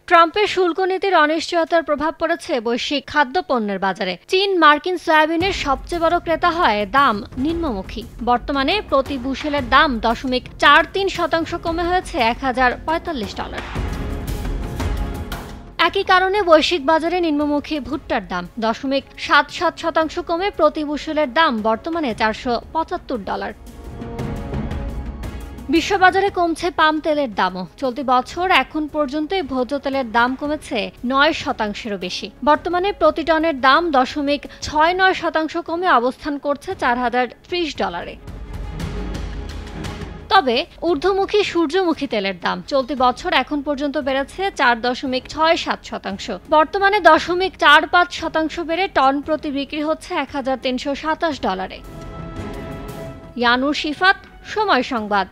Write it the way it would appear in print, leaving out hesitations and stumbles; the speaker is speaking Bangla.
ট্রাম্পের শুল্ক নীতির অনিশ্চয়তার প্রভাব পড়েছে বৈশ্বিক খাদ্যপণ্যের বাজারে। চীন মার্কিন সয়াবিনের সবচেয়ে বড় ক্রেতা হয় দাম নিম্নমুখী। বর্তমানে প্রতি বুশেলের দাম 0.43% কমে হয়েছে $1045। একই কারণে বৈশ্বিক বাজারে নিম্নমুখী ভুট্টার দাম 0.77% কমে প্রতি বুশেলের দাম বর্তমানে $475। বিশ্ববাজারে কমছে পাম তেলের দামও। চলতি বছর এখন পর্যন্ত ভোজ্য তেলের দাম কমেছে 9%-এরও বেশি। বর্তমানে প্রতি টনের দাম 0.69% কমে অবস্থান করছে $4030। তবে ঊর্ধ্বমুখী সূর্যমুখী তেলের দাম চলতি বছর এখন পর্যন্ত বেড়েছে 4.67%। বর্তমানে $0.45 বেড়ে টন প্রতি বিক্রি হচ্ছে $1327। ইয়ানুর শিফাত, সময় সংবাদ।